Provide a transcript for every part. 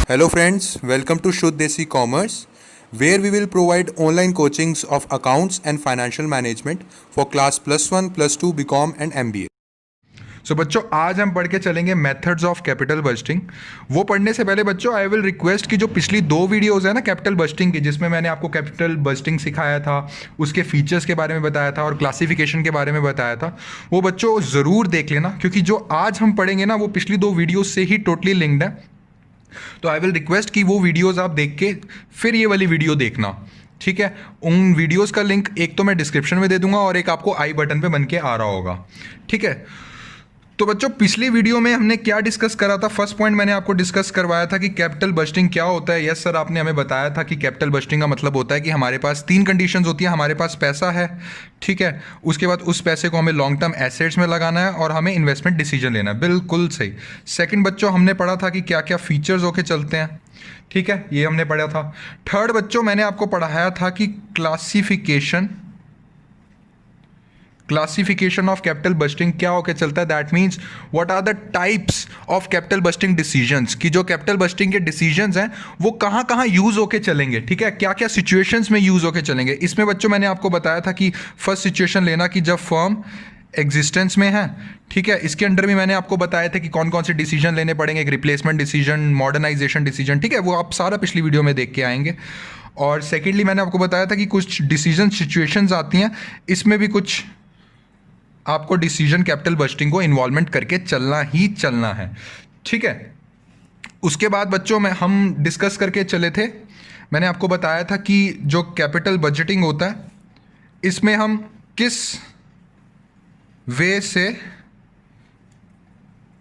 Hello friends, welcome to Shuddh Desi Commerce, where we will provide online coachings of accounts and financial management for class +1, +2, BCom and MBA. सो बच्चों आज हम पढ़ के चलेंगे methods of capital budgeting. वो पढ़ने से पहले बच्चों आई विल रिक्वेस्ट कि जो पिछली 2 वीडियोस है ना कैपिटल बजटिंग की, जिसमें मैंने आपको कैपिटल बजटिंग सिखाया था, उसके फीचर्स के बारे में बताया था और क्लासिफिकेशन के बारे में बताया था, वो बच्चों ज़रूर देख लेना, क्योंकि जो आज हम पढ़ेंगे ना वो पिछली 2 वीडियोज़ से ही टोटली लिंक्ड है। तो आई विल रिक्वेस्ट कि वो वीडियोज़ आप देख के फिर ये वाली वीडियो देखना, ठीक है। उन वीडियोज़ का लिंक एक तो मैं डिस्क्रिप्शन में दे दूंगा और एक आपको आई बटन पे बन के आ रहा होगा, ठीक है। तो बच्चों पिछली वीडियो में हमने क्या डिस्कस करा था? फर्स्ट पॉइंट मैंने आपको डिस्कस करवाया था कि कैपिटल बजटिंग क्या होता है। यस सर, आपने हमें बताया था कि कैपिटल बजटिंग का मतलब होता है कि हमारे पास 3 कंडीशंस होती है। हमारे पास पैसा है, ठीक है, उसके बाद उस पैसे को हमें लॉन्ग टर्म एसेट्स में लगाना है और हमें इन्वेस्टमेंट डिसीजन लेना है। बिल्कुल सही। सेकंड बच्चों हमने पढ़ा था कि क्या क्या फीचर्स होके चलते हैं, ठीक है, ये हमने पढ़ा था। थर्ड बच्चों मैंने आपको पढ़ाया था कि क्लासिफिकेशन ऑफ कैपिटल बजटिंग क्या होकर चलता है। That means what are the types of capital budgeting decisions, कि जो कैपिटल बजटिंग के डिसीजंस हैं वो कहाँ कहाँ यूज़ होके चलेंगे, ठीक है, क्या क्या सिचुएशंस में यूज़ होके चलेंगे। इसमें बच्चों मैंने आपको बताया था कि फर्स्ट सिचुएशन लेना कि जब फर्म एग्जिस्टेंस में है, ठीक है। इसके अंडर भी मैंने आपको बताया था कि कौन कौन से डिसीजन लेने पड़ेंगे, एक रिप्लेसमेंट डिसीजन, मॉडर्नाइजेशन डिसीजन, ठीक है, वो आप सारा पिछली वीडियो में देख के आएंगे। और सेकेंडली मैंने आपको बताया था कि कुछ डिसीजन सिचुएशंस आती हैं, इसमें भी कुछ आपको डिसीजन कैपिटल बजटिंग को इन्वॉल्वमेंट करके चलना ही चलना है, ठीक है। उसके बाद बच्चों में हम डिस्कस करके चले थे, मैंने आपको बताया था कि जो कैपिटल बजटिंग होता है इसमें हम किस वे से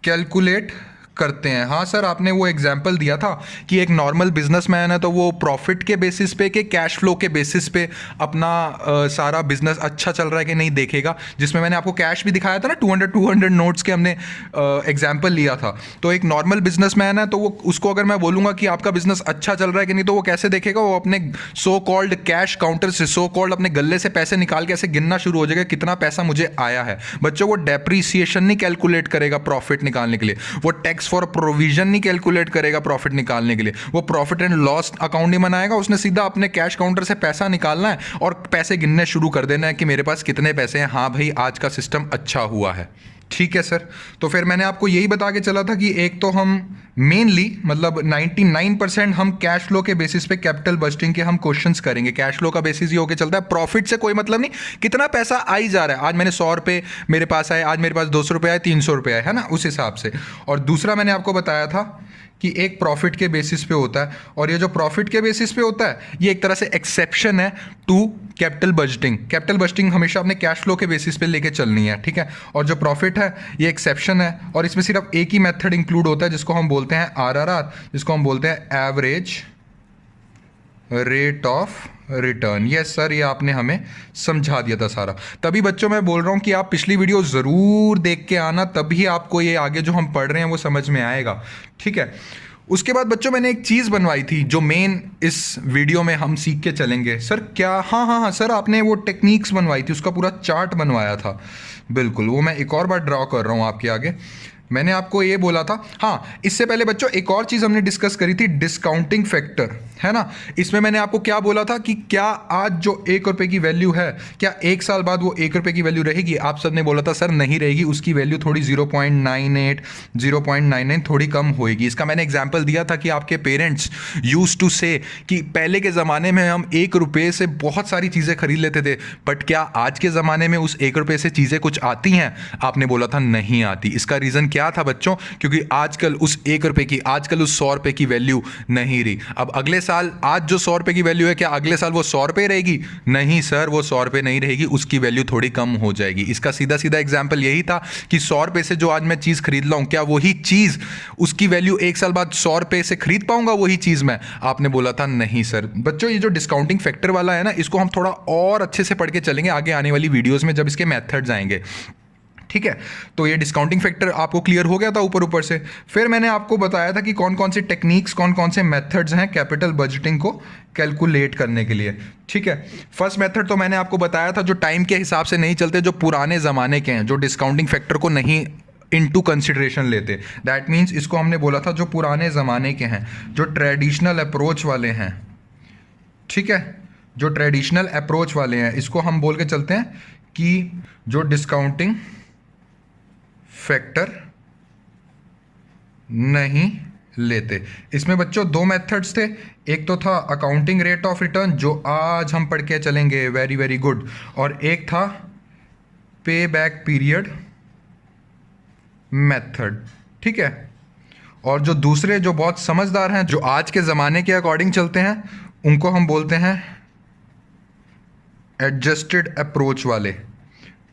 कैलकुलेट करते हैं। हाँ सर, आपने वो एग्जाम्पल दिया था कि एक नॉर्मल बिजनेसमैन है तो वो प्रॉफिट के बेसिस पे के कैश फ्लो के बेसिस पे अपना सारा बिजनेस अच्छा चल रहा है कि नहीं देखेगा, जिसमें मैंने आपको कैश भी दिखाया था ना, 200 नोट्स के हमने एग्जाम्पल लिया था। तो एक नॉर्मल बिजनेसमैन है तो वो उसको अगर मैं बोलूँगा कि आपका बिजनेस अच्छा चल रहा है कि नहीं, तो वो कैसे देखेगा? वो अपने सो कॉल्ड कैश काउंटर से, सो कॉल्ड अपने गले से पैसे निकाल के ऐसे गिनना शुरू हो जाएगा कितना पैसा मुझे आया है। बच्चों वो डेप्रीसिएशन नहीं कैलकुलेट करेगा प्रॉफिट निकालने के लिए, वो टैक्स फॉर प्रोविजन नहीं कैलकुलेट करेगा प्रॉफिट निकालने के लिए, वो प्रॉफिट एंड लॉस अकाउंट नहीं बनाएगा। उसने सीधा अपने कैश काउंटर से पैसा निकालना है और पैसे गिनने शुरू कर देना है कि मेरे पास कितने पैसे हैं। हाँ भाई, आज का सिस्टम अच्छा हुआ है, ठीक है सर। तो फिर मैंने आपको यही बता के चला था कि एक तो हम मेनली मतलब 99% हम कैश फ्लो के बेसिस पे कैपिटल बजटिंग के हम क्वेश्चंस करेंगे। कैश फ्लो का बेसिस ये होके चलता है, प्रॉफिट से कोई मतलब नहीं, कितना पैसा आई जा रहा है। आज मैंने 100 रुपये मेरे पास आए, आज मेरे पास 200 रुपये आए, 300 रुपये आए, है ना, उस हिसाब से। और दूसरा मैंने आपको बताया था कि एक प्रॉफिट के बेसिस पे होता है, और ये जो प्रॉफिट के बेसिस पे होता है ये एक तरह से एक्सेप्शन है to capital budgeting. Capital budgeting हमेशा अपने कैश फ्लो के बेसिस पे लेके चलनी है, ठीक है। और जो प्रॉफिट है ये एक्सेप्शन है, और इसमें सिर्फ एक ही मेथड इंक्लूड होता है जिसको हम बोलते हैं आरआरआर, जिसको हम बोलते हैं average rate of return. Yes sir, ये आपने हमें समझा दिया था सारा। तभी बच्चों मैं बोल रहा हूँ कि आप पिछली वीडियो ज़रूर देख के आना, तभी आपको ये आगे जो हम पढ़ रहे हैं वो समझ में आएगा, ठीक है। उसके बाद बच्चों मैंने एक चीज़ बनवाई थी जो मेन इस वीडियो में हम सीख के चलेंगे। सर क्या? हाँ सर, आपने वो टेक्निक्स बनवाई थी, उसका पूरा चार्ट बनवाया था। बिल्कुल, वो मैं एक और बार ड्रॉ कर रहा हूँ आपके आगे। मैंने आपको ये बोला था। हाँ, इससे पहले बच्चों एक और चीज़ हमने डिस्कस करी थी, डिस्काउंटिंग फैक्टर, है ना। इसमें मैंने आपको क्या बोला था कि क्या आज जो 1 रुपये की वैल्यू है, क्या 1 साल बाद वो 1 रुपये की वैल्यू रहेगी? आप सब ने बोला था सर नहीं रहेगी, उसकी वैल्यू थोड़ी 0.98 0.99 थोड़ी कम होएगी। इसका मैंने एग्जाम्पल दिया था कि आपके पेरेंट्स यूज टू से कि पहले के ज़माने में हम 1 रुपये से बहुत सारी चीज़ें खरीद लेते थे, बट क्या आज के ज़माने में उस 1 रुपये से चीज़ें कुछ आती हैं? आपने बोला था नहीं आती। इसका रीज़न क्या था बच्चों? क्योंकि आजकल उस 1 रुपये की, आजकल उस 100 रुपये की वैल्यू नहीं रही। अब अगले साल आज जो 100 रुपये की वैल्यू है, क्या अगले साल वो 100 रुपये रहेगी? नहीं सर, वो 100 रुपये नहीं रहेगी, उसकी वैल्यू थोड़ी कम हो जाएगी। इसका सीधा सीधा एग्जाम्पल यही था कि 100 रुपये से जो आज मैं चीज़ खरीद रहा हूँ, क्या वही चीज़ उसकी वैल्यू 1 साल बाद 100 रुपये से खरीद पाऊंगा वही चीज़ मैं? आपने बोला था नहीं सर। बच्चों ये जो डिस्काउंटिंग फैक्टर वाला है ना, इसको हम थोड़ा और अच्छे से पढ़ के चलेंगे आगे आने वाली वीडियोज़ में जब इसके मेथड्स आएंगे, ठीक है। तो ये डिस्काउंटिंग फैक्टर आपको क्लियर हो गया था ऊपर से। फिर मैंने आपको बताया था कि कौन कौन से टेक्निक्स, कौन कौन से मेथड्स हैं कैपिटल बजटिंग को कैलकुलेट करने के लिए, ठीक है। फर्स्ट मेथड तो मैंने आपको बताया था जो टाइम के हिसाब से नहीं चलते, जो पुराने ज़माने के हैं, जो डिस्काउंटिंग फैक्टर को नहीं इनटू कंसिडरेशन लेते। दैट मीन्स इसको हमने बोला था जो पुराने ज़माने के हैं, जो ट्रेडिशनल अप्रोच वाले हैं, ठीक है, जो ट्रेडिशनल अप्रोच वाले हैं, इसको हम बोल के चलते हैं कि जो डिस्काउंटिंग फैक्टर नहीं लेते। इसमें बच्चों दो मेथड्स थे, एक तो था अकाउंटिंग रेट ऑफ रिटर्न जो आज हम पढ़ के चलेंगे, वेरी वेरी गुड, और एक था पे बैक पीरियड मेथड, ठीक है। और जो दूसरे जो बहुत समझदार हैं, जो आज के ज़माने के अकॉर्डिंग चलते हैं, उनको हम बोलते हैं एडजस्टेड अप्रोच वाले,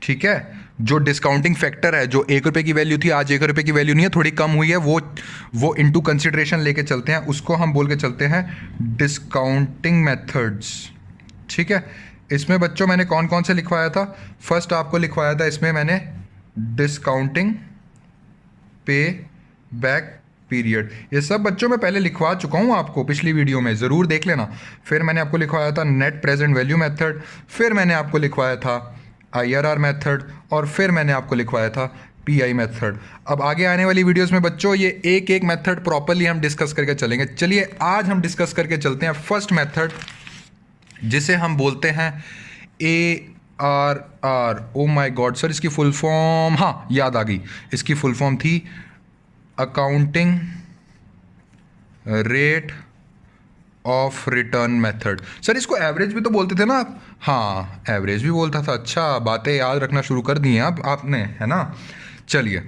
ठीक है। जो डिस्काउंटिंग फैक्टर है, जो ₹1 की वैल्यू थी आज ₹1 की वैल्यू नहीं है, थोड़ी कम हुई है, वो इनटू कंसिडरेशन लेके चलते हैं, उसको हम बोल के चलते हैं डिस्काउंटिंग मेथड्स, ठीक है। इसमें बच्चों मैंने कौन कौन से लिखवाया था? फर्स्ट आपको लिखवाया था इसमें मैंने डिस्काउंटिंग पे बैक पीरियड। ये सब बच्चों मैं पहले लिखवा चुका हूँ आपको पिछली वीडियो में, ज़रूर देख लेना। फिर मैंने आपको लिखवाया था नेट प्रेजेंट वैल्यू मेथड, फिर मैंने आपको लिखवाया था IRR मेथड, और फिर मैंने आपको लिखवाया था PI मेथड। अब आगे आने वाली वीडियोस में बच्चों ये एक एक मेथड प्रॉपरली हम डिस्कस करके चलेंगे। चलिए आज हम डिस्कस करके चलते हैं फर्स्ट मेथड, जिसे हम बोलते हैं ARR। Oh my God sir, इसकी फुल फॉर्म, हाँ याद आ गई, इसकी फुल फॉर्म थी accounting rate of return method. Sir इसको एवरेज भी तो बोलते थे ना आप? हाँ एवरेज भी बोलता था। अच्छा, बातें याद रखना शुरू कर दी हैं आपने, है ना। चलिए,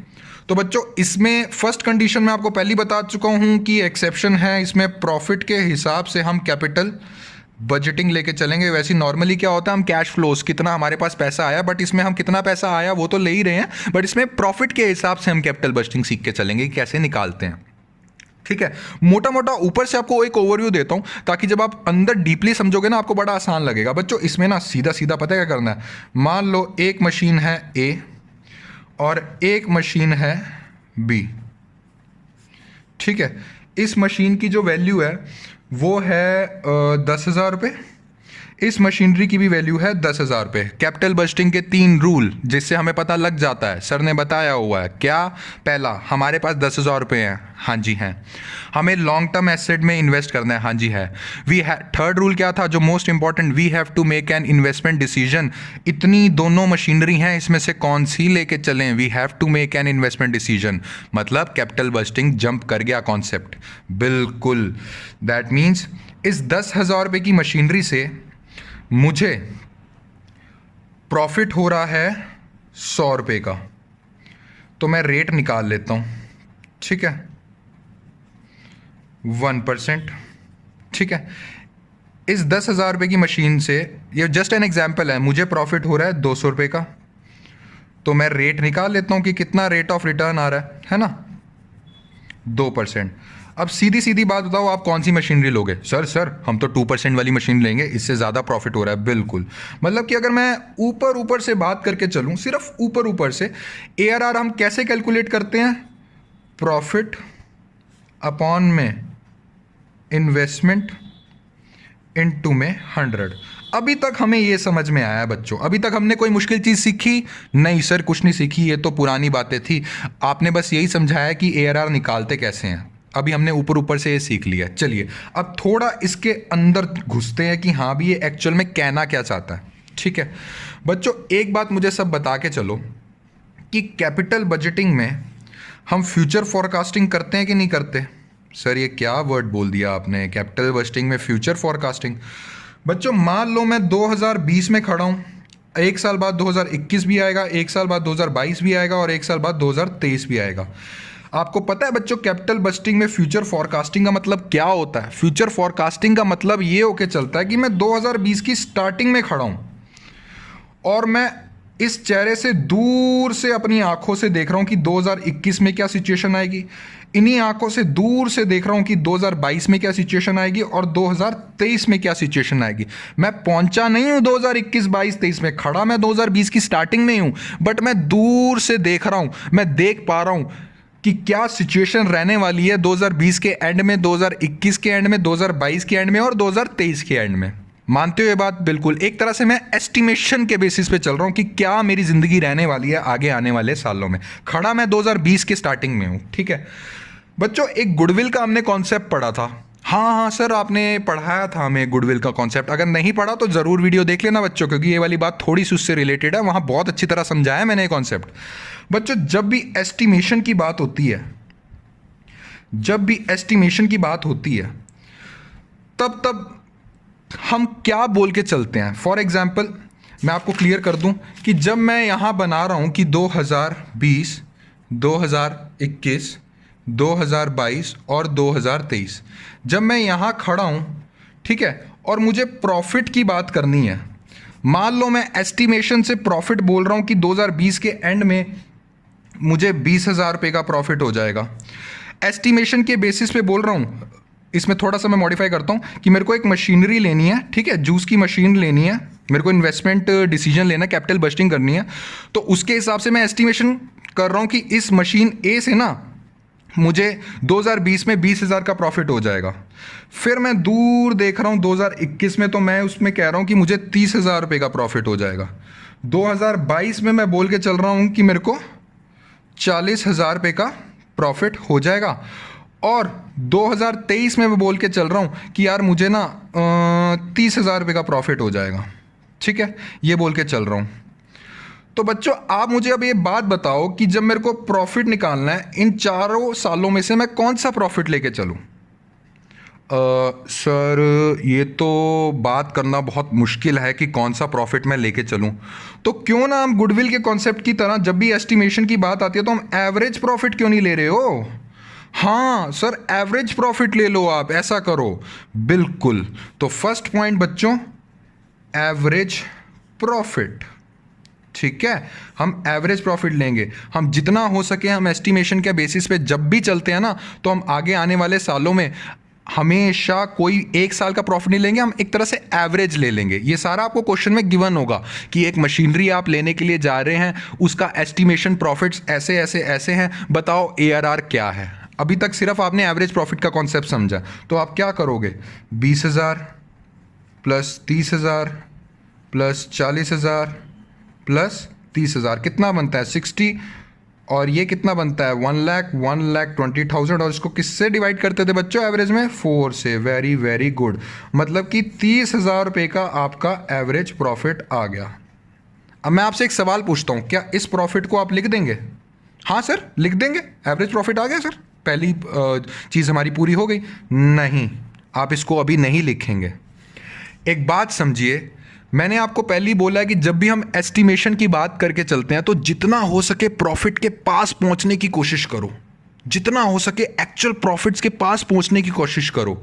तो बच्चों इसमें फर्स्ट कंडीशन मैं आपको पहले बता चुका हूँ कि एक्सेप्शन है, इसमें प्रॉफिट के हिसाब से हम कैपिटल बजटिंग लेके चलेंगे। वैसे नॉर्मली क्या होता है, हम कैश फ्लोस, कितना हमारे पास पैसा आया, बट इसमें हम कितना पैसा आया वो तो ले ही रहे हैं, बट इसमें प्रॉफिट के हिसाब से हम कैपिटल बजटिंग सीख के चलेंगे कैसे निकालते हैं, ठीक है। मोटा मोटा ऊपर से आपको एक ओवरव्यू देता हूं, ताकि जब आप अंदर डीपली समझोगे ना आपको बड़ा आसान लगेगा। बच्चों इसमें ना सीधा सीधा पता है क्या करना है। मान लो एक मशीन है A और एक मशीन है B, ठीक है। इस मशीन की जो वैल्यू है वो है 10,000 रुपये, इस मशीनरी की भी वैल्यू है 10,000 रुपये। कैपिटल बजटिंग के 3 रूल जिससे हमें पता लग जाता है, सर ने बताया हुआ है। क्या? पहला, हमारे पास 10,000 रुपये हैं, हाँ जी हैं। हमें लॉन्ग टर्म एसेट में इन्वेस्ट करना है, हाँ जी है। थर्ड रूल क्या था जो most important, we have to make an investment decision. इतनी दोनों मशीनरी हैं, इसमें से कौन सी लेके चलें, we have to make an investment decision. मतलब कैपिटल बजटिंग जंप कर गया कॉन्सेप्ट, बिल्कुल। दैट मीन्स इस 10,000 रुपये की मशीनरी से मुझे प्रॉफिट हो रहा है 100 रुपये का, तो मैं रेट निकाल लेता हूं, ठीक है, 1%, ठीक है। इस 10,000 रुपये की मशीन से, ये जस्ट एन एग्जाम्पल है, मुझे प्रॉफिट हो रहा है 200 रुपये का, तो मैं रेट निकाल लेता हूं कि कितना रेट ऑफ रिटर्न आ रहा है ना, 2%। अब सीधी सीधी बात बताओ, आप कौन सी मशीनरी लोगे? सर हम तो 2% वाली मशीन लेंगे, इससे ज़्यादा प्रॉफिट हो रहा है। बिल्कुल, मतलब कि अगर मैं ऊपर से बात करके चलूँ, सिर्फ ऊपर से, ARR हम कैसे कैलकुलेट करते हैं? प्रॉफिट अपॉन में इन्वेस्टमेंट इनटू में 100। अभी तक हमें ये समझ में आया बच्चों, अभी तक हमने कोई मुश्किल चीज़ सीखी नहीं? सर कुछ नहीं सीखी, ये तो पुरानी बातें थी। आपने बस यही समझाया कि ARR निकालते कैसे हैं, अभी हमने ऊपर से ये सीख लिया। चलिए अब थोड़ा इसके अंदर घुसते हैं कि हाँ भी ये एक्चुअल में कहना क्या चाहता है, ठीक है। बच्चों एक बात मुझे सब बता के चलो कि कैपिटल बजटिंग में हम फ्यूचर फॉरकास्टिंग करते हैं कि नहीं करते? सर ये क्या वर्ड बोल दिया आपने, कैपिटल बजटिंग में फ्यूचर फॉरकास्टिंग। बच्चों मान लो मैं 2020 में खड़ा हूँ, एक साल बाद 2021 भी आएगा, एक साल बाद 2022 भी आएगा, और एक साल बाद 2023 भी आएगा। आपको पता है बच्चों कैपिटल बजटिंग में फ्यूचर फॉरकास्टिंग का मतलब क्या होता है? फ्यूचर फॉरकास्टिंग का मतलब ये होके चलता है कि मैं 2020 की स्टार्टिंग में खड़ा हूं और मैं इस चेहरे से दूर से अपनी आंखों से देख रहा हूं कि 2021 में क्या सिचुएशन आएगी, इन्हीं आंखों से दूर से देख रहा हूं कि 2022 में क्या सिचुएशन आएगी और 2023 में क्या सिचुएशन आएगी। मैं पहुंचा नहीं हूं 2021, 22, 23 में, खड़ा मैं 2020 की स्टार्टिंग में ही हूं, बट मैं दूर से देख रहा हूं, मैं देख पा रहा हूं कि क्या सिचुएशन रहने वाली है 2020 के एंड में, 2021 के एंड में, 2022 के एंड में और 2023 के एंड में। मानते हो ये बात? बिल्कुल। एक तरह से मैं एस्टिमेशन के बेसिस पे चल रहा हूँ कि क्या मेरी ज़िंदगी रहने वाली है आगे आने वाले सालों में। खड़ा मैं 2020 के स्टार्टिंग में हूँ, ठीक है बच्चों। एक गुडविल का हमने कॉन्सेप्ट पढ़ा था। हाँ हाँ सर, आपने पढ़ाया था हमें गुडविल का कॉन्सेप्ट। अगर नहीं पढ़ा तो ज़रूर वीडियो देख लेना बच्चों, क्योंकि ये वाली बात थोड़ी सी उससे रिलेटेड है। वहाँ बहुत अच्छी तरह समझाया मैंने ये कॉन्सेप्ट। बच्चों, जब भी एस्टिमेशन की बात होती है, तब हम क्या बोल के चलते हैं। फॉर एग्जाम्पल मैं आपको क्लियर कर दूं कि जब मैं यहाँ बना रहा हूँ कि 2020, 2021, 2022 और 2023, जब मैं यहाँ खड़ा हूँ, ठीक है, और मुझे प्रॉफिट की बात करनी है। मान लो मैं एस्टिमेशन से प्रॉफिट बोल रहा हूँ कि 2020 के एंड में मुझे 20,000 रुपये का प्रॉफिट हो जाएगा। एस्टिमेशन के बेसिस पे बोल रहा हूँ। इसमें थोड़ा सा मैं मॉडिफाई करता हूँ कि मेरे को एक मशीनरी लेनी है, ठीक है, जूस की मशीन लेनी है, मेरे को इन्वेस्टमेंट डिसीजन लेना है, कैपिटल बस्टिंग करनी है। तो उसके हिसाब से मैं एस्टिमेशन कर रहा हूँ कि इस मशीन ए से ना मुझे 2020 में 20,000 का प्रॉफिट हो जाएगा। फिर मैं दूर देख रहा हूँ 2021 में, तो मैं उसमें कह रहा हूँ कि मुझे 30,000 रुपये का प्रॉफिट हो जाएगा। 2022 में मैं बोल के चल रहा हूँ कि मेरे को 40,000 रुपये का प्रॉफिट हो जाएगा। और 2023 में मैं बोल के चल रहा हूँ कि यार मुझे ना 30,000 रुपये का प्रॉफिट हो जाएगा, ठीक है, ये बोल के चल रहा हूँ। तो बच्चों, आप मुझे अब ये बात बताओ कि जब मेरे को प्रॉफिट निकालना है, इन चारों सालों में से मैं कौन सा प्रॉफिट लेके चलूँ? सर, ये तो बात करना बहुत मुश्किल है कि कौन सा प्रॉफिट मैं लेके चलूं। तो क्यों ना हम गुडविल के कॉन्सेप्ट की तरह जब भी एस्टिमेशन की बात आती है तो हम एवरेज प्रॉफिट क्यों नहीं ले रहे हो? हाँ सर, एवरेज प्रॉफिट ले लो आप, ऐसा करो। बिल्कुल। तो फर्स्ट पॉइंट बच्चों, एवरेज प्रॉफिट, ठीक है, हम एवरेज प्रॉफिट लेंगे। हम जितना हो सके हम एस्टिमेशन के बेसिस पे जब भी चलते हैं ना, तो हम आगे आने वाले सालों में हमेशा कोई एक साल का प्रॉफिट नहीं लेंगे, हम एक तरह से एवरेज ले लेंगे। ये सारा आपको क्वेश्चन में गिवन होगा कि एक मशीनरी आप लेने के लिए जा रहे हैं, उसका एस्टिमेशन प्रॉफिट्स ऐसे ऐसे ऐसे हैं, बताओ ARR क्या है। अभी तक सिर्फ आपने एवरेज प्रॉफिट का कॉन्सेप्ट समझा, तो आप क्या करोगे? 20,000 प्लस 30,000 प्लस 40,000 प्लस 30,000 कितना बनता है? 60। और ये कितना बनता है? 1,20,000। और इसको किससे डिवाइड करते थे बच्चों एवरेज में? 4 से। Very very good. मतलब कि 30,000 रुपये का आपका एवरेज प्रॉफिट आ गया। अब मैं आपसे एक सवाल पूछता हूँ, क्या इस प्रॉफिट को आप लिख देंगे? हाँ सर, लिख देंगे। एवरेज प्रॉफिट आ गया सर, पहली चीज़ हमारी पूरी हो गई। नहीं, आप इसको अभी नहीं लिखेंगे। एक बात समझिए, मैंने आपको पहले ही बोला है कि जब भी हम एस्टिमेशन की बात करके चलते हैं तो जितना हो सके प्रॉफिट के पास पहुंचने की कोशिश करो, जितना हो सके एक्चुअल प्रॉफिट्स के पास पहुंचने की कोशिश करो।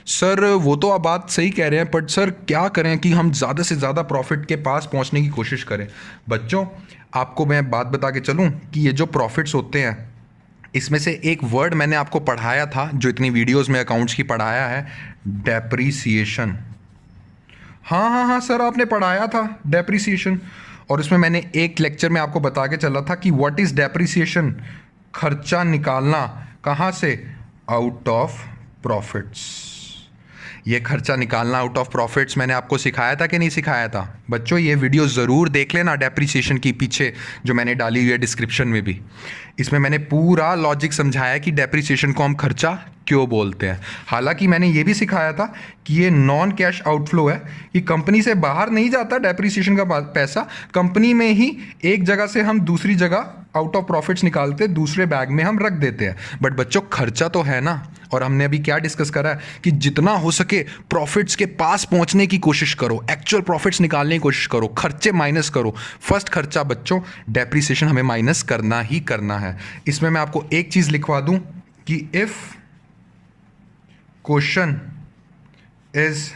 सर, वो तो आप बात सही कह रहे हैं, बट सर क्या करें कि हम ज़्यादा से ज़्यादा प्रॉफिट के पास पहुंचने की कोशिश करें। बच्चों, आपको मैं बात बता के चलूं कि ये जो प्रॉफिट्स होते हैं, इसमें से एक वर्ड मैंने आपको पढ़ाया था जो इतनी वीडियोज़ में अकाउंट्स की पढ़ाया है, डेप्रीसिएशन। हाँ हाँ हाँ सर, आपने पढ़ाया था डेप्रिसिएशन। और उसमें मैंने एक लेक्चर में आपको बता के चला था कि व्हाट इज़ डेप्रिसिएशन, खर्चा निकालना कहाँ से? Out of profits. ये खर्चा निकालना आउट ऑफ प्रॉफिट्स मैंने आपको सिखाया था कि नहीं सिखाया था? बच्चों, ये वीडियो ज़रूर देख लेना डेप्रिसिएशन की, पीछे जो मैंने डाली हुई है डिस्क्रिप्शन में भी। इसमें मैंने पूरा लॉजिक समझाया कि डेप्रिसिएशन को हम खर्चा क्यों बोलते हैं। हालांकि मैंने ये भी सिखाया था कि ये नॉन कैश आउटफ्लो है, कि कंपनी से बाहर नहीं जाता डेप्रिसिएशन का पैसा, कंपनी में ही एक जगह से हम दूसरी जगह आउट ऑफ प्रॉफिट्स निकालते, दूसरे बैग में हम रख देते हैं। बट बच्चों, खर्चा तो है ना। और हमने अभी क्या डिस्कस करा है कि जितना हो सके प्रॉफिट्स के पास पहुंचने की कोशिश करो, एक्चुअल प्रॉफिट्स निकालने की कोशिश करो, खर्चे माइनस करो। फर्स्ट खर्चा बच्चों डेप्रिसिएशन हमें माइनस करना ही करना है। इसमें मैं आपको एक चीज लिखवा दूं कि if question is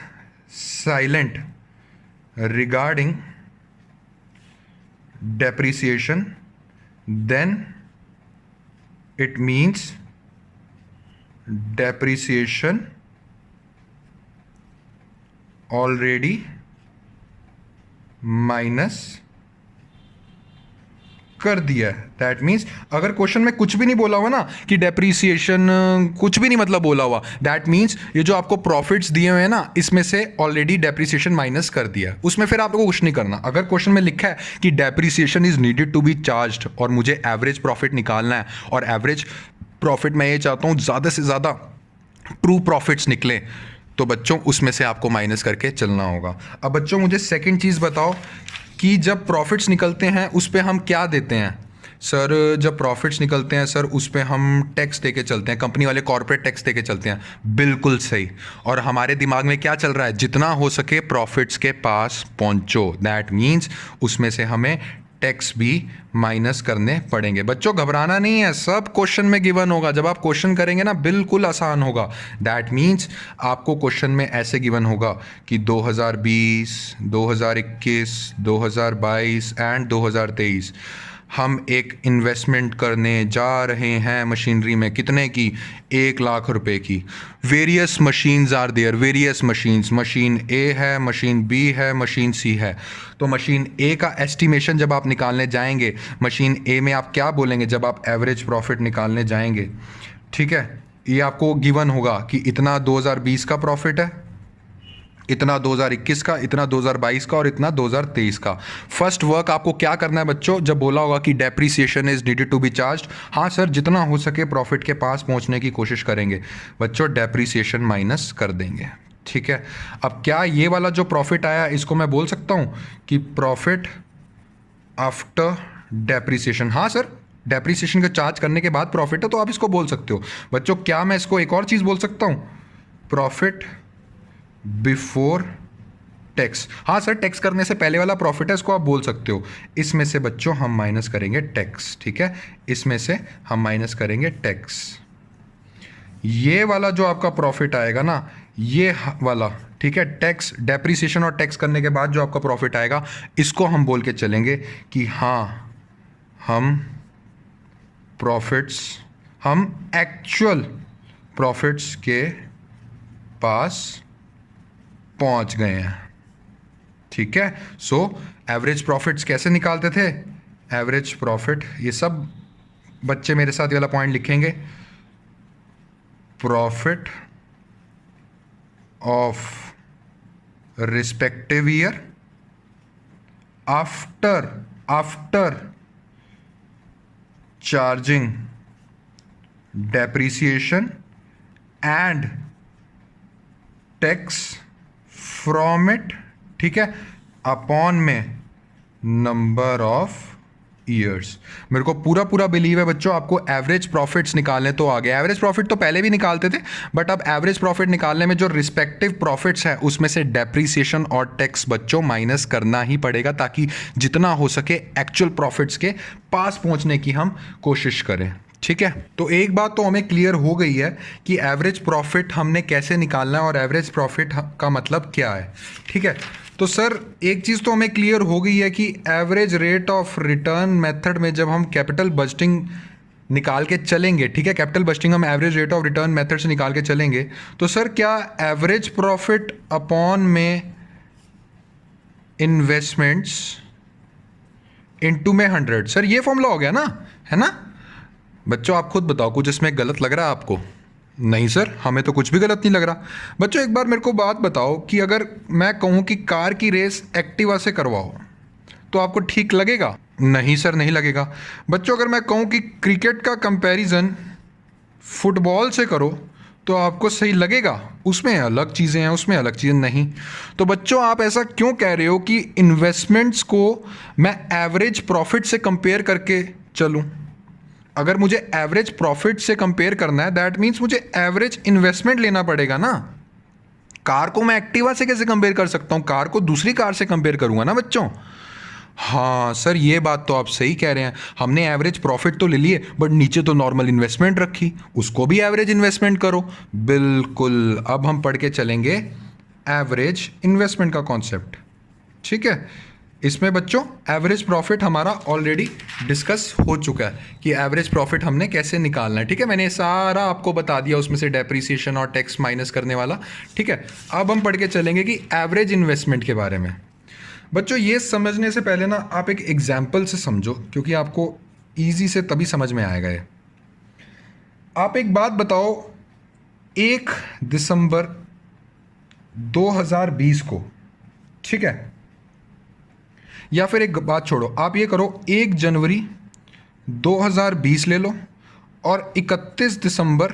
silent regarding depreciation, then it means depreciation already minus कर दिया है। दैट मीन्स अगर क्वेश्चन में कुछ भी नहीं बोला हुआ ना कि डेप्रीसिएशन, कुछ भी नहीं मतलब बोला हुआ, दैट मीन्स ये जो आपको प्रॉफिट्स दिए हुए हैं ना, इसमें से ऑलरेडी डेप्रीसिएशन माइनस कर दिया है, उसमें फिर आपको कुछ नहीं करना। अगर क्वेश्चन में लिखा है कि depreciation is needed to be charged और मुझे एवरेज प्रॉफिट निकालना है, और एवरेज प्रॉफिट मैं ये चाहता हूँ ज़्यादा से ज़्यादा ट्रू प्रॉफिट्स निकले, तो बच्चों उसमें से आपको माइनस करके चलना होगा। अब बच्चों मुझे सेकंड चीज़ बताओ कि जब प्रॉफिट्स निकलते हैं उस पे हम क्या देते हैं। सर जब प्रॉफिट्स निकलते हैं सर उस पे हम टैक्स दे के चलते हैं, कंपनी वाले कॉर्पोरेट टैक्स दे के चलते हैं। बिल्कुल सही। और हमारे दिमाग में क्या चल रहा है, जितना हो सके प्रॉफिट्स के पास पहुंचो। दैट मीन्स उसमें से हमें टैक्स भी माइनस करने पड़ेंगे। बच्चों घबराना नहीं है, सब क्वेश्चन में गिवन होगा। जब आप क्वेश्चन करेंगे ना बिल्कुल आसान होगा। दैट मीन्स आपको क्वेश्चन में ऐसे गिवन होगा कि 2020, 2021, 2022 एंड 2023 हम एक इन्वेस्टमेंट करने जा रहे हैं मशीनरी में, कितने की, 1 लाख रुपए की। Various machines are there, various machines, machine A है, मशीन बी है, मशीन सी है। तो मशीन ए का एस्टिमेशन जब आप निकालने जाएंगे, मशीन ए में आप क्या बोलेंगे जब आप एवरेज प्रॉफिट निकालने जाएंगे, ठीक है। ये आपको गिवन होगा कि इतना 2020 का प्रॉफिट है, इतना 2021 का, इतना 2022 का और इतना 2023 का। फर्स्ट वर्क आपको क्या करना है बच्चों, जब बोला होगा कि depreciation is needed to be charged, हाँ सर जितना हो सके प्रॉफिट के पास पहुंचने की कोशिश करेंगे। बच्चों डेप्रीसिएशन माइनस कर देंगे, ठीक है। अब क्या ये वाला जो प्रॉफिट आया इसको मैं बोल सकता हूं कि प्रॉफिट आफ्टर डेप्रीसिएशन। हाँ सर डेप्रीसिएशन का चार्ज करने के बाद प्रॉफिट है तो आप इसको बोल सकते हो। बच्चों क्या मैं इसको एक और चीज़ बोल सकता हूं, प्रॉफिट बिफोर टैक्स। हाँ सर टैक्स करने से पहले वाला प्रॉफिट है, इसको आप बोल सकते हो। इसमें से बच्चों हम माइनस करेंगे टैक्स, ठीक है। इसमें से हम माइनस करेंगे टैक्स। ये वाला जो आपका प्रॉफिट आएगा ना, ये वाला, ठीक है, टैक्स, डेप्रीसिएशन और टैक्स करने के बाद जो आपका प्रॉफिट आएगा, इसको हम बोल के चलेंगे कि हाँ हम प्रॉफिट्स, हम एक्चुअल प्रॉफिट्स के पास पहुंच गए हैं, ठीक है। सो एवरेज प्रॉफिट्स कैसे निकालते थे, एवरेज प्रॉफिट, ये सब बच्चे मेरे साथ ये वाला पॉइंट लिखेंगे, profit of respective year after charging depreciation and tax from it, ठीक है, अपॉन में नंबर ऑफ ईयर्स। मेरे को पूरा बिलीव है बच्चों आपको एवरेज प्रॉफिट्स निकालने तो आ गए। एवरेज प्रॉफिट तो पहले भी निकालते थे, बट अब एवरेज प्रॉफिट निकालने में जो रिस्पेक्टिव प्रॉफिट्स है उसमें से डेप्रीसिएशन और टैक्स बच्चों माइनस करना ही पड़ेगा, ताकि जितना हो सके एक्चुअल प्रॉफिट्स के पास पहुंचने की हम कोशिश करें, ठीक है। तो एक बात तो हमें क्लियर हो गई है कि एवरेज प्रॉफिट हमने कैसे निकालना है और एवरेज प्रॉफिट का मतलब क्या है, ठीक है। तो सर एक चीज़ तो हमें क्लियर हो गई है कि average rate of return method में जब हम कैपिटल बजटिंग निकाल के चलेंगे, ठीक है, कैपिटल बजटिंग हम average rate of return method से निकाल के चलेंगे, तो सर क्या एवरेज प्रॉफिट अपॉन में इन्वेस्टमेंट्स इनटू में 100, सर ये फॉर्मूला हो गया ना, है ना। बच्चों आप खुद बताओ कुछ इसमें गलत लग रहा है आपको? नहीं सर हमें तो कुछ भी गलत नहीं लग रहा। बच्चों एक बार मेरे को बात बताओ कि अगर मैं कहूँ कि कार की रेस एक्टिवा से करवाओ तो आपको ठीक लगेगा? नहीं सर नहीं लगेगा। बच्चों अगर मैं कहूँ कि क्रिकेट का कंपैरिजन फुटबॉल से करो तो आपको सही लगेगा? उसमें अलग चीज़ें हैं, उसमें अलग चीज़ें नहीं। तो बच्चों आप ऐसा क्यों कह रहे हो कि इन्वेस्टमेंट्स को मैं एवरेज प्रॉफिट से कंपेयर करके चलूँ? अगर मुझे एवरेज प्रॉफिट से कंपेयर करना है दैट मीन्स मुझे एवरेज इन्वेस्टमेंट लेना पड़ेगा ना। कार को मैं एक्टिवा से कैसे कंपेयर कर सकता हूँ? कार को दूसरी कार से कंपेयर करूँगा ना बच्चों। हाँ सर ये बात तो आप सही कह रहे हैं, हमने एवरेज प्रॉफिट तो ले लिए बट नीचे तो नॉर्मल इन्वेस्टमेंट रखी, उसको भी एवरेज इन्वेस्टमेंट करो। बिल्कुल, अब हम पढ़ के चलेंगे एवरेज इन्वेस्टमेंट का कॉन्सेप्ट, ठीक है। इसमें बच्चों एवरेज प्रॉफिट हमारा ऑलरेडी डिस्कस हो चुका है कि एवरेज प्रॉफिट हमने कैसे निकालना है, ठीक है। मैंने सारा आपको बता दिया उसमें से डेप्रीसिएशन और टैक्स माइनस करने वाला, ठीक है। अब हम पढ़ के चलेंगे कि एवरेज इन्वेस्टमेंट के बारे में। बच्चों ये समझने से पहले ना आप एक एग्जाम्पल से समझो, क्योंकि आपको ईजी से तभी समझ में आएगा ये। आप एक बात बताओ, 1 दिसंबर 2020 को, ठीक है, या फिर एक बात छोड़ो, आप ये करो 1 जनवरी 2020 ले लो और 31 दिसंबर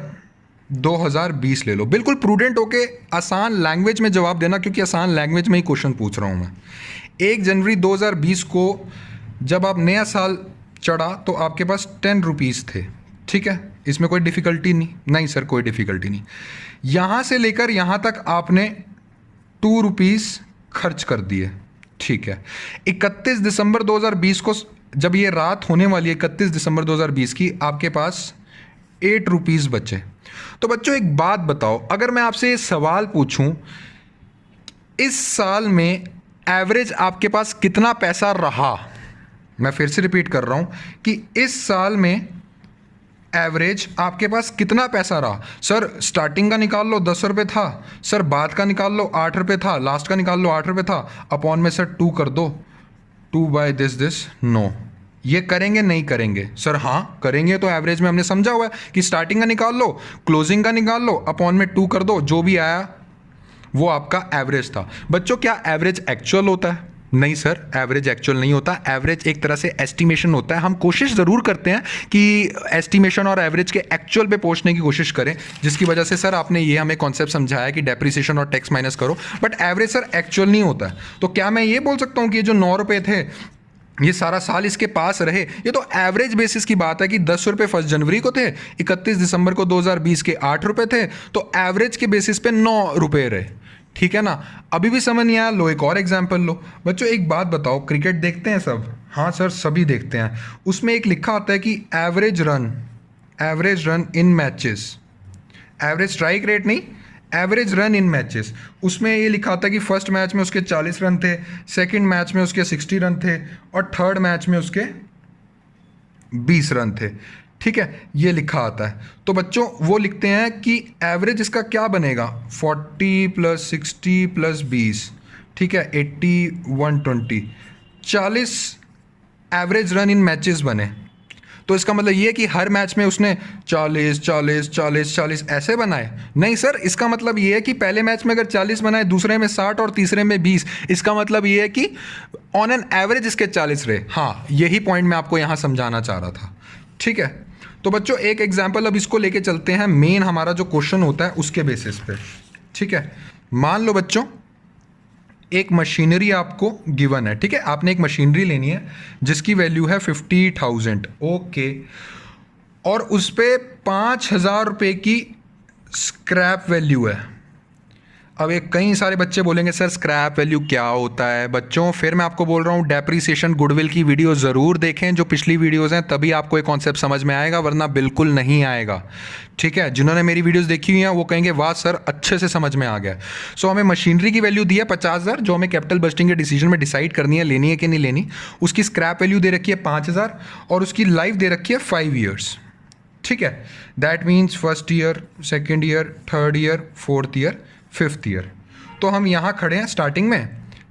2020 ले लो। बिल्कुल प्रूडेंट होके आसान लैंग्वेज में जवाब देना, क्योंकि आसान लैंग्वेज में ही क्वेश्चन पूछ रहा हूँ मैं। 1 जनवरी 2020 को जब आप नया साल चढ़ा तो आपके पास 10 रुपीज़ थे, ठीक है, इसमें कोई डिफ़िकल्टी नहीं सर, कोई डिफ़िकल्टी नहीं। यहाँ से लेकर यहाँ तक आपने 2 रुपीज़ खर्च कर दिए, ठीक है। 31 दिसंबर 2020 को जब ये रात होने वाली है 31 दिसंबर 2020 की, आपके पास 8 रुपीज़ बचे। तो बच्चों एक बात बताओ, अगर मैं आपसे ये सवाल पूछूं, इस साल में एवरेज आपके पास कितना पैसा रहा, मैं फिर से रिपीट कर रहा हूं कि इस साल में एवरेज आपके पास कितना पैसा रहा। सर स्टार्टिंग का निकाल लो 10 रुपये था, सर बाद का निकाल लो 8 रुपये था, लास्ट का निकाल लो 8 रुपये था, अपॉन में सर 2 कर दो, 2 बाय दिस नो। ये करेंगे नहीं करेंगे? सर हाँ करेंगे, तो एवरेज में हमने समझा हुआ है कि स्टार्टिंग का निकाल लो, क्लोजिंग का निकाल लो, अपॉन में 2 कर दो, जो भी आया वो आपका एवरेज था। बच्चों क्या एवरेज एक्चुअल होता है? नहीं सर, एवरेज एक्चुअल नहीं होता। एवरेज एक तरह से एस्टिमेशन होता है। हम कोशिश ज़रूर करते हैं कि एस्टिमेशन और एवरेज के एक्चुअल पे पहुंचने की कोशिश करें, जिसकी वजह से सर आपने ये हमें कॉन्सेप्ट समझाया कि डेप्रिसिएशन और टैक्स माइनस करो, बट एवरेज सर एक्चुअल नहीं होता है। तो क्या मैं ये बोल सकता हूँ कि ये जो 9 रुपये थे ये सारा साल इसके पास रहे? ये तो एवरेज बेसिस की बात है कि 10 रुपये 1 जनवरी को थे, 31 दिसंबर को 2020 के 8 रुपये थे, तो एवरेज के बेसिस पे 9 रुपये रहे, ठीक है ना। अभी भी समझ नहीं आया? लो एक और एग्जाम्पल लो। बच्चों एक बात बताओ, क्रिकेट देखते हैं सब? हाँ सर सभी देखते हैं। उसमें एक लिखा होता है कि average run in matches, average strike rate नहीं, एवरेज रन इन मैचेस। उसमें ये लिखा था कि फर्स्ट मैच में उसके 40 रन थे, सेकंड मैच में उसके 60 रन थे और थर्ड मैच में उसके 20 रन थे, ठीक है, ये लिखा आता है। तो बच्चों वो लिखते हैं कि एवरेज इसका क्या बनेगा, 40 + 60 + 20, ठीक है, 80 120, 40 एवरेज रन इन मैचेस बने। तो इसका मतलब ये है कि हर मैच में उसने 40 40 40 40 ऐसे बनाए? नहीं सर, इसका मतलब ये है कि पहले मैच में अगर 40 बनाए, दूसरे में 60 और तीसरे में 20, इसका मतलब ये है कि ऑन एन एवरेज इसके 40 रहे। हाँ, यही पॉइंट मैं आपको यहाँ समझाना चाह रहा था, ठीक है। तो बच्चों एक एग्जाम्पल अब इसको लेके चलते हैं, मेन हमारा जो क्वेश्चन होता है उसके बेसिस पे, ठीक है। मान लो बच्चों एक मशीनरी आपको गिवन है, ठीक है, आपने एक मशीनरी लेनी है जिसकी वैल्यू है 50,000, ओके, और उस पर 5,000 रुपये की स्क्रैप वैल्यू है। अब एक कई सारे बच्चे बोलेंगे सर स्क्रैप वैल्यू क्या होता है? बच्चों फिर मैं आपको बोल रहा हूँ, डेप्रिसिएशन गुडविल की वीडियो ज़रूर देखें, जो पिछली वीडियोज़ हैं, तभी आपको एक कॉन्सेप्ट समझ में आएगा, वरना बिल्कुल नहीं आएगा, ठीक है। जिन्होंने मेरी वीडियोस देखी हुई हैं वो कहेंगे वाह सर अच्छे से समझ में आ गया। सो हमें मशीनरी की वैल्यू दी है 50,000, जो हमें कैपिटल बस्टिंग के डिसीजन में डिसाइड करनी है, लेनी है कि नहीं लेनी। उसकी स्क्रैप वैल्यू दे रखी है 5,000 और उसकी लाइफ दे रखी है 5 ईयर्स, ठीक है। That means first year, second year, third year, fourth year, fifth year. तो हम यहाँ खड़े हैं स्टार्टिंग में,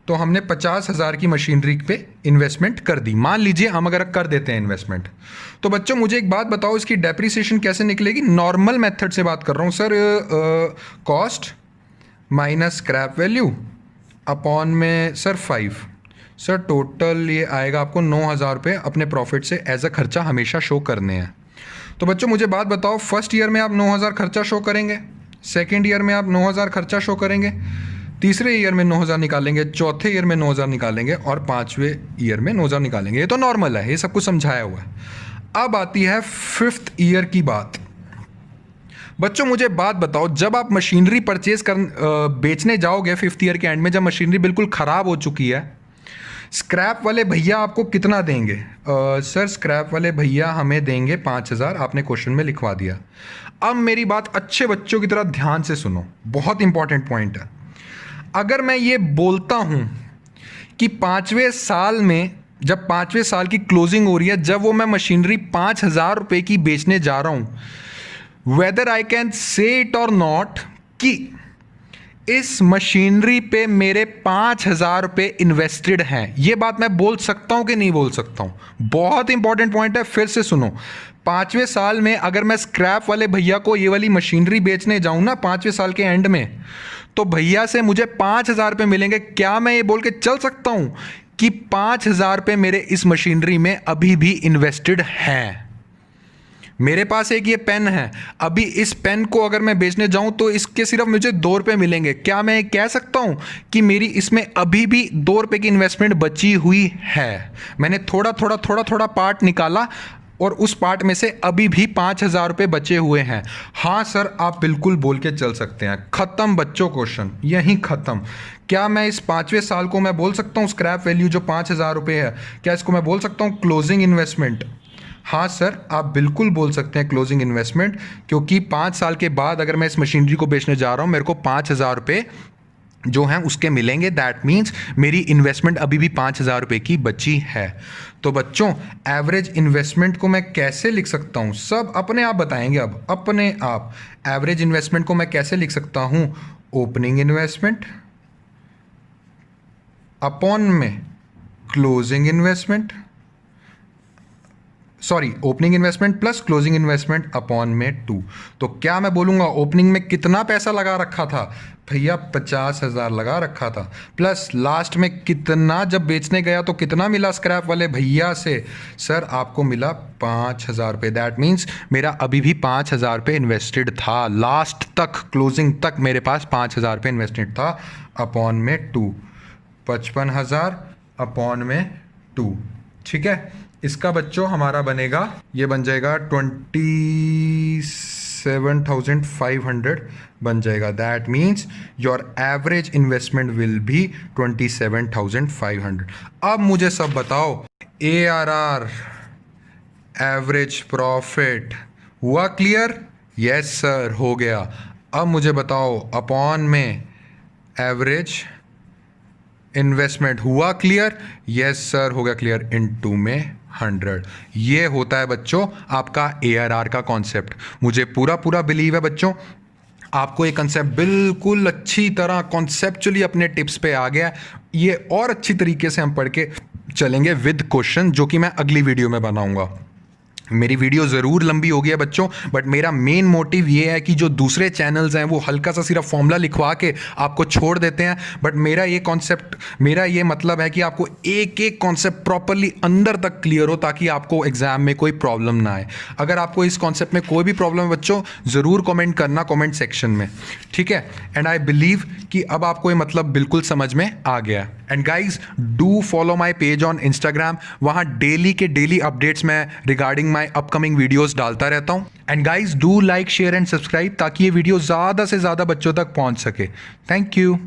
तो हमने 50,000 की मशीनरी पे इन्वेस्टमेंट कर दी। मान लीजिए हम अगर कर देते हैं इन्वेस्टमेंट, तो बच्चों मुझे एक बात बताओ, इसकी डेप्रिसिएशन कैसे निकलेगी? नॉर्मल मेथड से बात कर रहा हूँ sir, cost minus scrap value upon में सर 5, सर टोटल ये आएगा आपको 9,000 रुपये अपने प्रॉफिट से एज अ खर्चा हमेशा शो करने हैं। तो बच्चों मुझे बात बताओ, फर्स्ट ईयर में आप 9,000 खर्चा शो करेंगे, सेकेंड ईयर में आप 9,000 खर्चा शो करेंगे, तीसरे ईयर में 9,000 निकालेंगे, चौथे ईयर में 9,000 निकालेंगे और पाँचवें ईयर में 9,000 निकालेंगे। ये तो नॉर्मल है, ये सब कुछ समझाया हुआ है। अब आती है फिफ्थ ईयर की बात। बच्चों मुझे बात बताओ, जब आप मशीनरी बेचने जाओगे फिफ्थ ईयर के एंड में, जब मशीनरी बिल्कुल ख़राब हो चुकी है, स्क्रैप वाले भैया आपको कितना देंगे? सर स्क्रैप वाले भैया हमें देंगे 5,000, आपने क्वेश्चन में लिखवा दिया। अब मेरी बात अच्छे बच्चों की तरह ध्यान से सुनो, बहुत इंपॉर्टेंट पॉइंट है। अगर मैं ये बोलता हूं कि 5वें साल में, जब 5वें साल की क्लोजिंग हो रही है, जब वो मैं मशीनरी 5,000 रुपये की बेचने जा रहा हूं, whether I can say it और नॉट, कि इस मशीनरी पे मेरे 5,000 रुपये इन्वेस्टेड हैं। ये बात मैं बोल सकता हूं कि नहीं बोल सकता हूं? बहुत इंपॉर्टेंट पॉइंट है, फिर से सुनो। 5वें साल में अगर मैं स्क्रैप वाले भैया को ये वाली मशीनरी बेचने जाऊं ना 5वें साल के एंड में, तो भैया से मुझे 5,000 रुपये मिलेंगे। क्या मैं ये बोल के चल सकता हूं कि 5,000 रुपये मेरे इस मशीनरी में अभी भी इन्वेस्टेड हैं? मेरे पास एक ये पेन है, अभी इस पेन को अगर मैं बेचने जाऊं तो इसके सिर्फ मुझे 2 रुपये मिलेंगे। क्या मैं कह सकता हूं कि मेरी इसमें अभी भी 2 रुपये की इन्वेस्टमेंट बची हुई है? मैंने थोड़ा थोड़ा पार्ट निकाला और उस पार्ट में से अभी भी 5,000 रुपये बचे हुए हैं। हाँ सर, आप बिल्कुल बोल के चल सकते हैं। खत्म बच्चों, क्वेश्चन यहीं खत्म। क्या मैं इस 5वें साल को मैं बोल सकता हूँ स्क्रैप वैल्यू जो 5,000 रुपये है, क्या इसको मैं बोल सकता हूँ क्लोजिंग इन्वेस्टमेंट? हाँ सर, आप बिल्कुल बोल सकते हैं क्लोजिंग इन्वेस्टमेंट, क्योंकि 5 साल के बाद अगर मैं इस मशीनरी को बेचने जा रहा हूँ, मेरे को 5,000 रुपये जो हैं उसके मिलेंगे। दैट मीन्स मेरी इन्वेस्टमेंट अभी भी 5,000 रुपये की बची है। तो बच्चों, एवरेज इन्वेस्टमेंट को मैं कैसे लिख सकता हूँ? सब अपने आप बताएंगे अब, अपने आप। एवरेज इन्वेस्टमेंट को मैं कैसे लिख सकता हूँ? ओपनिंग इन्वेस्टमेंट अपॉन में closing investment, sorry, opening investment plus closing investment upon में 2। तो क्या मैं बोलूँगा ओपनिंग में कितना पैसा लगा रखा था? भैया 50,000 लगा रखा था, प्लस लास्ट में कितना जब बेचने गया तो कितना मिला स्क्रैप वाले भैया से? सर, आपको मिला 5,000 रुपये। दैट मीन्स मेरा अभी भी 5,000 रुपये इन्वेस्टेड था। लास्ट तक, क्लोजिंग तक मेरे पास 5,000 रुपये इन्वेस्टेड था अपॉन में 2। 55,000 अपॉन में 2, ठीक है। इसका बच्चों हमारा बनेगा, ये बन जाएगा 27,500 बन जाएगा। That means your average investment will be 27,500। अब मुझे सब बताओ, ARR एवरेज प्रॉफिट हुआ क्लियर? यस सर, हो गया। अब मुझे बताओ अपॉन में एवरेज इन्वेस्टमेंट हुआ क्लियर? यस सर, हो गया क्लियर। इनटू में 100। ये होता है बच्चों आपका ARR का कॉन्सेप्ट। मुझे पूरा बिलीव है बच्चों आपको ये कंसेप्ट बिल्कुल अच्छी तरह कॉन्सेप्चुअली अपने टिप्स पे आ गया। ये और अच्छी तरीके से हम पढ़ के चलेंगे विद क्वेश्चन, जो कि मैं अगली वीडियो में बनाऊंगा। मेरी वीडियो ज़रूर लंबी हो गई है बच्चों, बट मेरा मेन मोटिव ये है कि जो दूसरे चैनल्स हैं वो हल्का सा सिर्फ फॉर्मूला लिखवा के आपको छोड़ देते हैं, बट मेरा ये कॉन्सेप्ट, मेरा ये मतलब है कि आपको एक एक कॉन्सेप्ट प्रॉपरली अंदर तक क्लियर हो, ताकि आपको एग्जाम में कोई प्रॉब्लम ना आए। अगर आपको इस कॉन्सेप्ट में कोई भी प्रॉब्लम है बच्चों, ज़रूर कॉमेंट करना कॉमेंट सेक्शन में, ठीक है। एंड आई बिलीव कि अब आपको ये मतलब बिल्कुल समझ में आ गया। And guys, do follow my page on Instagram. वहाँ डेली के डेली अपडेट्स मैं रिगार्डिंग माई अपकमिंग वीडियोस डालता रहता हूँ। And guys, do like, share and subscribe, ताकि ये वीडियो ज़्यादा से ज़्यादा बच्चों तक पहुँच सके। Thank you.